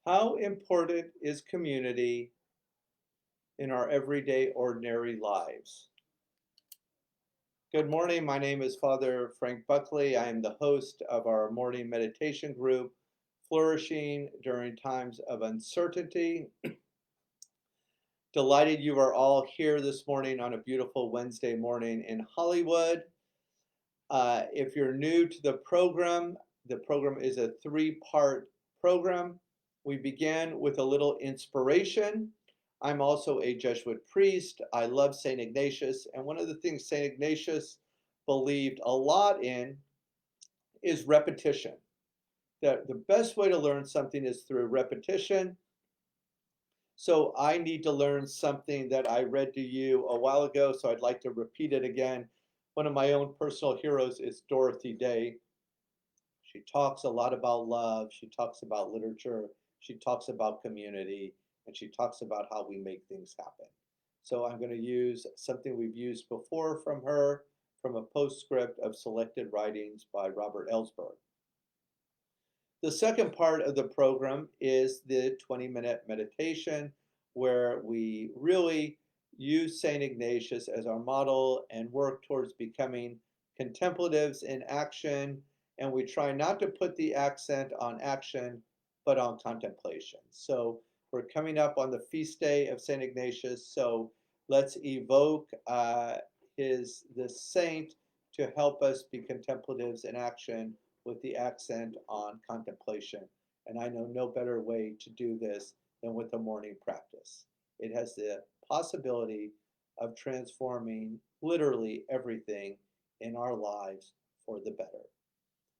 How important is community in our everyday, ordinary lives? Good morning. My name is Father Frank Buckley. I am the host of our morning meditation group, Flourishing During Times of Uncertainty. Delighted you are all here this morning on a beautiful Wednesday morning in Hollywood. If you're new to the program is a three-part program. We began with a little inspiration. I'm also a Jesuit priest. I love St. Ignatius, and one of the things St. Ignatius believed a lot in is repetition. That the best way to learn something is through repetition. So I need to learn something that I read to you a while ago, so I'd like to repeat it again. One of my own personal heroes is Dorothy Day. She talks a lot about love. She talks about literature. She talks about community. And she talks about how we make things happen. So I'm going to use something we've used before from her, from a postscript of selected writings by Robert Ellsberg. The second part of the program is the 20-minute meditation, where we really use St. Ignatius as our model and work towards becoming contemplatives in action. And we try not to put the accent on action, but on contemplation. So we're coming up on the feast day of St. Ignatius. So let's evoke the saint to help us be contemplatives in action with the accent on contemplation. And I know no better way to do this than with a morning practice. It has the possibility of transforming literally everything in our lives for the better.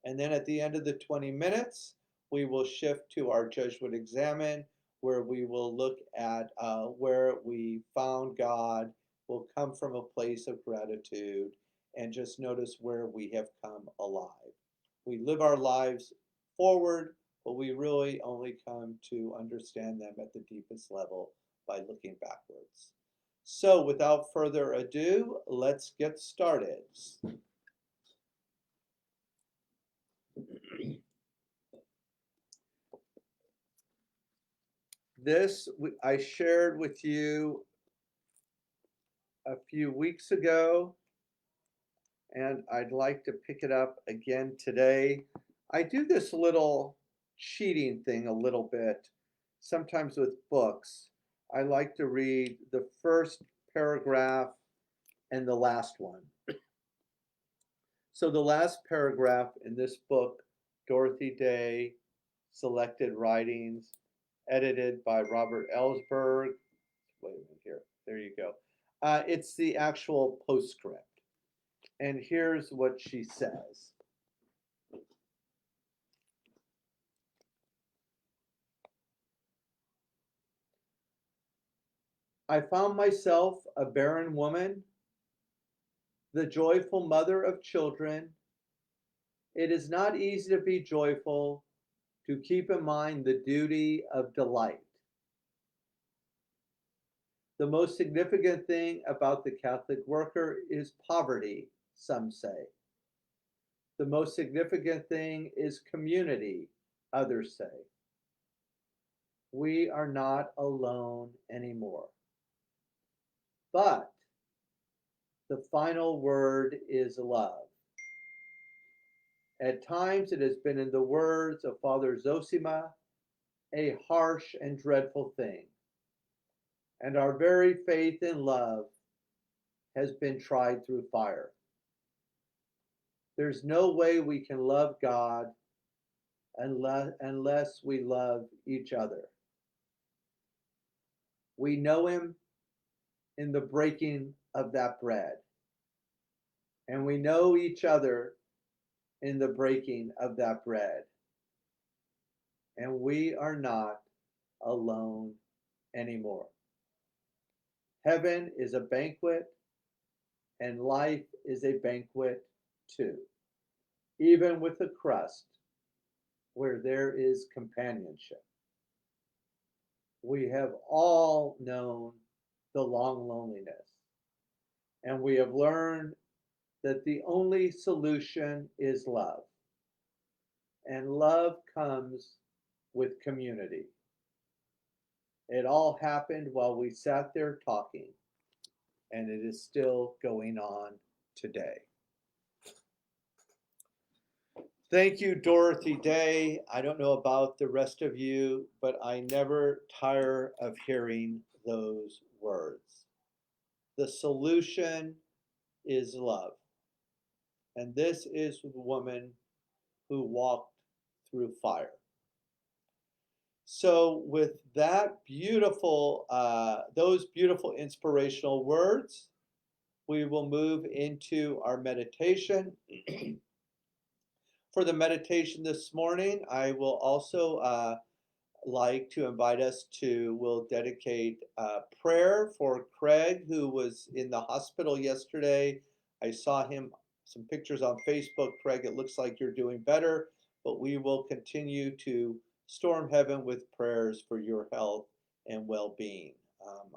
And then at the end of the 20 minutes, we will shift to our Jesuit Examine, where we will look at where we found God. We'll come from a place of gratitude and just notice where we have come alive. We live our lives forward, but we really only come to understand them at the deepest level by looking backwards. So without further ado, let's get started. This I shared with you a few weeks ago, and I'd like to pick it up again today. I do this little cheating thing a little bit, sometimes with books. I like to read the first paragraph and the last one. So the last paragraph in this book, Dorothy Day, Selected Writings, edited by Robert Ellsberg. Wait a minute here. There you go. It's the actual postscript. And here's what she says. I found myself a barren woman, the joyful mother of children. It is not easy to be joyful, to keep in mind the duty of delight. The most significant thing about the Catholic worker is poverty, some say. The most significant thing is community, others say. We are not alone anymore. But the final word is love. At times it has been, in the words of Father Zosima, a harsh and dreadful thing. And our very faith in love has been tried through fire. There's no way we can love God unless we love each other. We know him in the breaking of that bread. And we know each other in the breaking of that bread. And we are not alone anymore. Heaven is a banquet, and life is a banquet too, even with the crust where there is companionship. We have all known the long loneliness, and we have learned that the only solution is love. And love comes with community. It all happened while we sat there talking, and it is still going on today. Thank you, Dorothy Day. I don't know about the rest of you, but I never tire of hearing those words. The solution is love. And this is the woman who walked through fire. So, with that beautiful, those beautiful inspirational words, we will move into our meditation. For the meditation this morning, I will also like to invite us to, we'll dedicate prayer for Craig, who was in the hospital yesterday. I saw him, some pictures on Facebook. Craig, it looks like you're doing better, but we will continue to storm heaven with prayers for your health and well-being.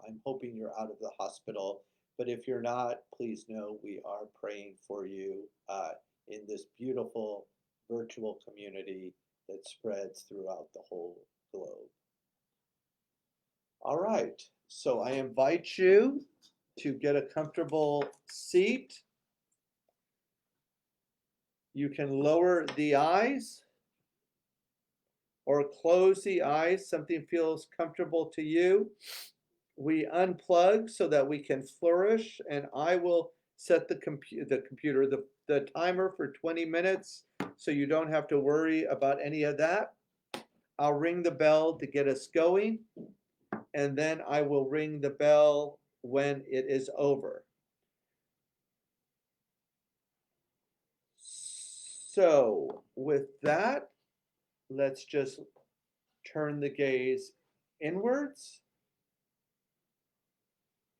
I'm hoping you're out of the hospital, but if you're not, please know we are praying for you in this beautiful virtual community that spreads throughout the whole globe. All right, so I invite you to get a comfortable seat. You can lower the eyes or close the eyes, something feels comfortable to you. We unplug so that we can flourish, and I will set the timer for 20 minutes so you don't have to worry about any of that. I'll ring the bell to get us going, and then I will ring the bell when it is over. So with that, let's just turn the gaze inwards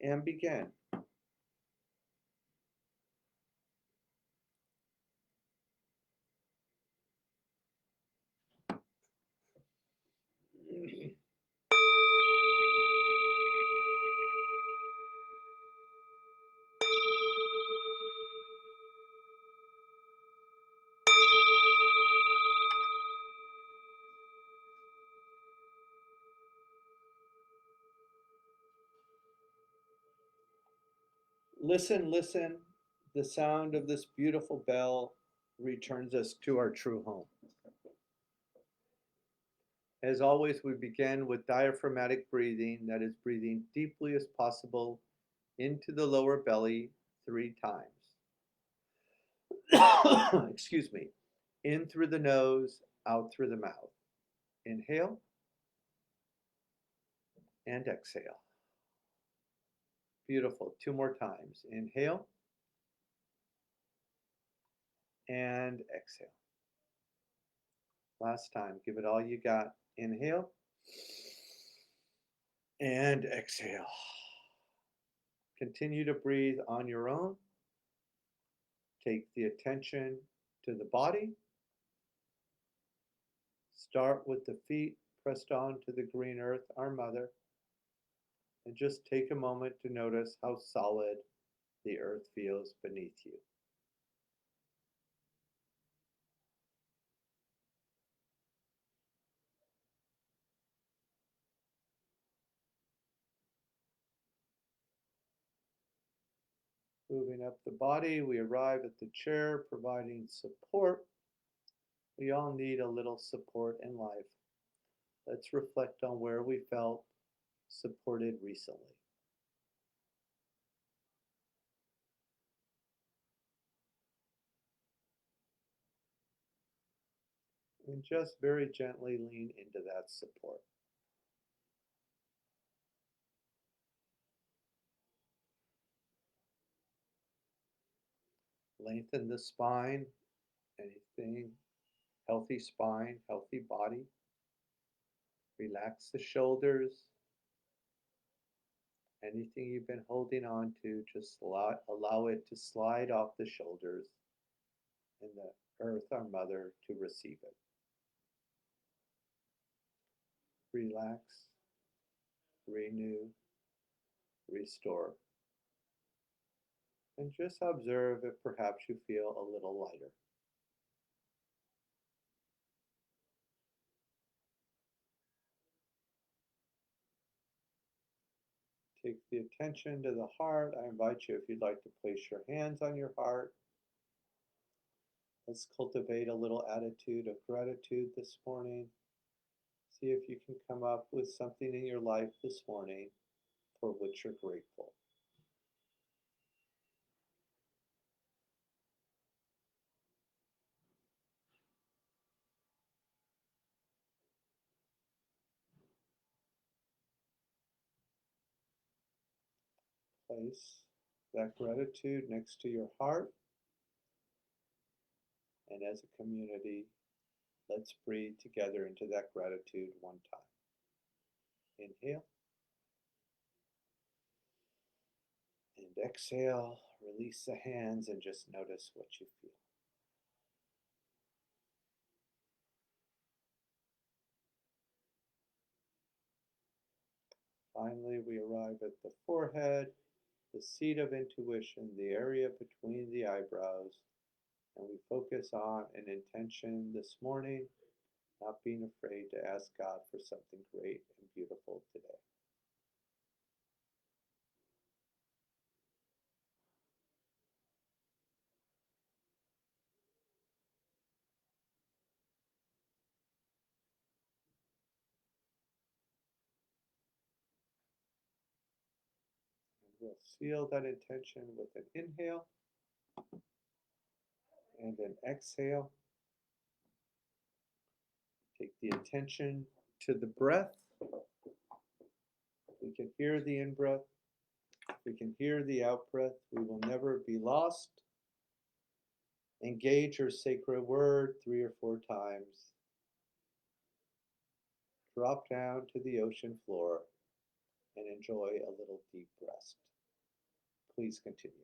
and begin. Listen, listen. The sound of this beautiful bell returns us to our true home. As always, we begin with diaphragmatic breathing, that is, breathing deeply as possible into the lower belly 3 times. Excuse me. In through the nose, out through the mouth. Inhale and exhale. Beautiful. 2 more times. Inhale and exhale. Last time. Give it all you got. Inhale and exhale. Continue to breathe on your own. Take the attention to the body. Start with the feet pressed onto the green earth, our mother, and just take a moment to notice how solid the earth feels beneath you. Moving up the body, we arrive at the chair, providing support. We all need a little support in life. Let's reflect on where we felt supported recently. And just very gently lean into that support. Lengthen the spine, anything, healthy spine, healthy body. Relax the shoulders. Anything you've been holding on to, just allow it to slide off the shoulders and the earth, our mother, to receive it. Relax, renew, restore. And just observe if perhaps you feel a little lighter. Take the attention to the heart. I invite you, if you'd like to place your hands on your heart. Let's cultivate a little attitude of gratitude this morning. See if you can come up with something in your life this morning for which you're grateful. Place that gratitude next to your heart. And as a community, let's breathe together into that gratitude one time. Inhale and exhale. Release the hands and just notice what you feel. Finally, we arrive at the forehead, the seat of intuition, the area between the eyebrows, and we focus on an intention this morning, not being afraid to ask God for something great and beautiful today. And we'll seal that intention with an inhale and an exhale. Take the attention to the breath. We can hear the in-breath. We can hear the out-breath. We will never be lost. Engage your sacred word 3 or 4 times. Drop down to the ocean floor and enjoy a little deep rest. Please continue.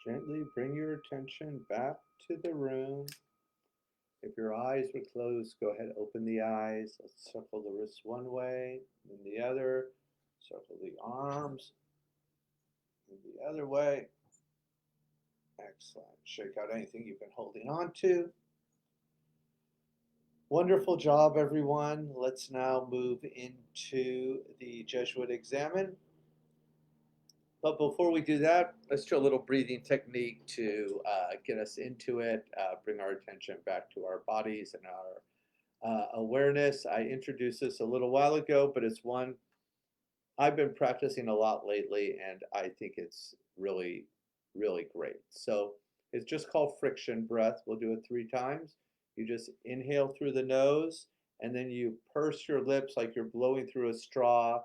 Gently bring your attention back to the room. If your eyes were closed, go ahead, open the eyes. Let's circle the wrists one way, then the other. Circle the arms, and the other way. Excellent. Shake out anything you've been holding on to. Wonderful job, everyone. Let's now move into the Jesuit Examen. But before we do that, let's do a little breathing technique to get us into it, bring our attention back to our bodies and our awareness. I introduced this a little while ago, but it's one I've been practicing a lot lately, and I think it's really, really great. So it's just called friction breath. We'll do it 3 times. You just inhale through the nose, and then you purse your lips like you're blowing through a straw,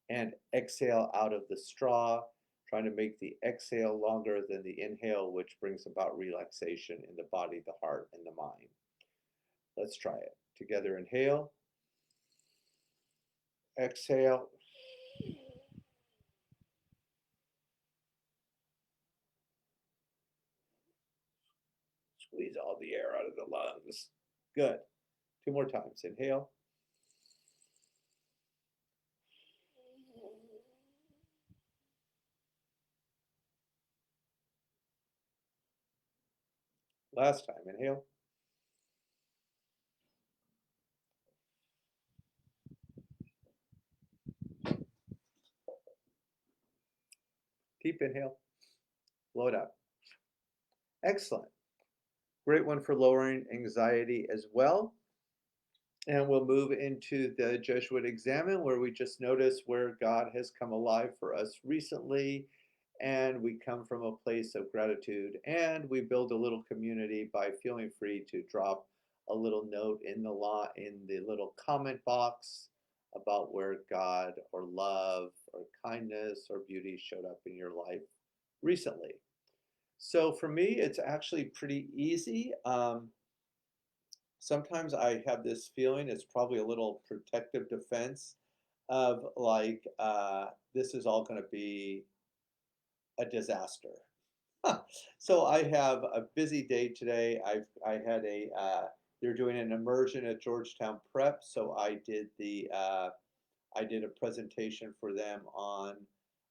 and exhale out of the straw, trying to make the exhale longer than the inhale, which brings about relaxation in the body, the heart, and the mind. Let's try it. Together, inhale, exhale. Squeeze all the air out of the lungs. Good. 2 more times. Inhale. Last time. Inhale. Deep inhale. Blow it out. Excellent. Great one for lowering anxiety as well. And we'll move into the Jesuit Examen, where we just notice where God has come alive for us recently. And we come from a place of gratitude. And we build a little community by feeling free to drop a little note in the little comment box about where God or love or kindness or beauty showed up in your life recently. So for me, it's actually pretty easy. Sometimes I have this feeling it's probably a little protective defense of like this is all going to be a disaster. So I have a busy day today. I had a they're doing an immersion at Georgetown Prep, so I did a presentation for them on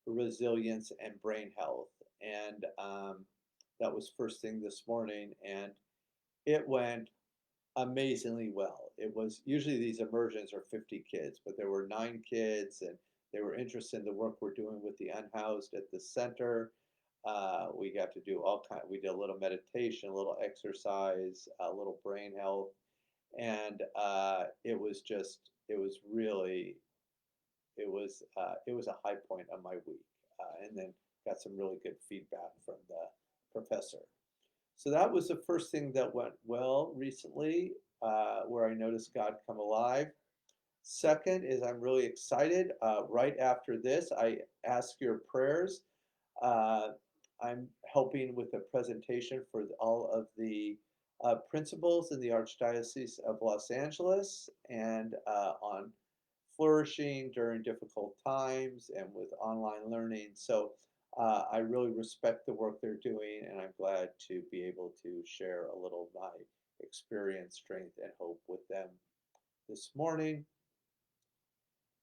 resilience and brain health, and that was first thing this morning, and it went amazingly well. It was usually these immersions are 50 kids, but there were 9 kids, and they were interested in the work we're doing with the unhoused at the center. We got to do all kind. We did a little meditation, a little exercise, a little brain health, and it was really it was a high point of my week, and then got some really good feedback from the professor. So that was the first thing that went well recently, where I noticed God come alive. Second is I'm really excited. Right after this, I ask your prayers. Uh, I'm helping with a presentation for all of the principals in the Archdiocese of Los Angeles and on flourishing during difficult times and with online learning. So I really respect the work they're doing, and I'm glad to be able to share a little of my experience, strength, and hope with them this morning.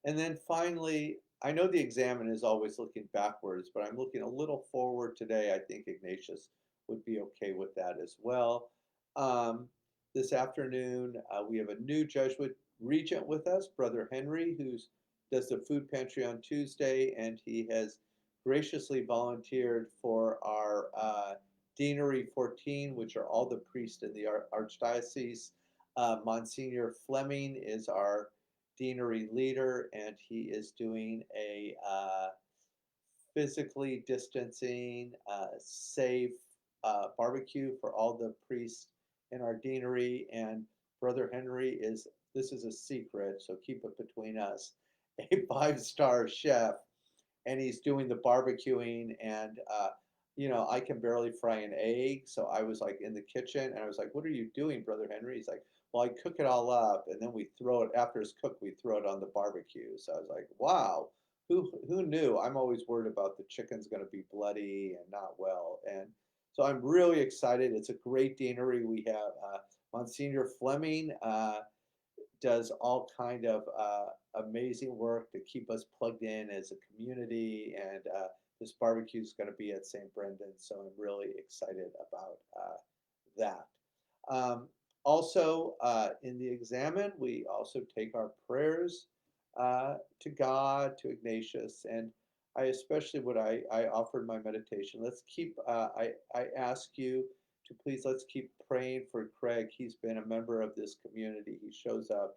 And then finally, I know the examine is always looking backwards, but I'm looking a little forward today. I think Ignatius would be okay with that as well. Um, this afternoon, we have a new Jesuit regent with us, Brother Henry, who does the food pantry on Tuesday, and he has graciously volunteered for our Deanery 14, which are all the priests in the Archdiocese. Monsignor Fleming is our deanery leader, and he is doing a physically distancing, safe barbecue for all the priests in our deanery. And Brother Henry is, this is a secret, so keep it between us, a 5-star chef, and he's doing the barbecuing. And I can barely fry an egg, so I was like in the kitchen, and I was like, "What are you doing, Brother Henry?" He's like, "Well, I cook it all up, and then we throw it after it's cooked. We throw it on the barbecue." So I was like, "Wow, who knew?" I'm always worried about the chicken's going to be bloody and not well, and So I'm really excited. It's a great deanery. We have Monsignor Fleming does all kind of amazing work to keep us plugged in as a community, and this barbecue is going to be at St. Brendan, so I'm really excited about that. Um, Also, in the Examine, we also take our prayers to God, to Ignatius, and I especially I offered my meditation. Let's keep, I ask you to please let's keep praying for Craig. He's been a member of this community. He shows up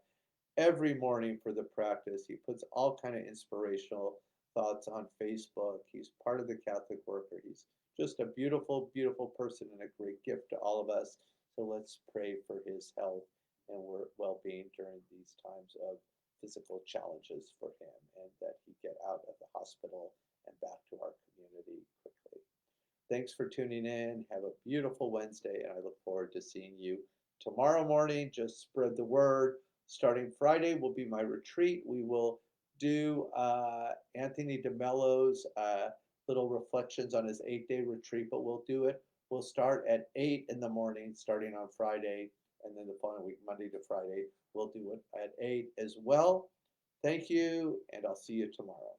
every morning for the practice. He puts all kind of inspirational thoughts on Facebook. He's part of the Catholic Worker. He's just a beautiful, beautiful person and a great gift to all of us. So let's pray for his health and well-being during these times of physical challenges for him, and that he get out of the hospital and back to our community quickly. Thanks for tuning in. Have a beautiful Wednesday, and I look forward to seeing you tomorrow morning. Just spread the word. Starting Friday will be my retreat. We will do Anthony DeMello's little reflections on his 8-day retreat, but we'll do it. We'll start at 8 in the morning, starting on Friday, and then the following week, Monday to Friday, we'll do it at 8 as well. Thank you, and I'll see you tomorrow.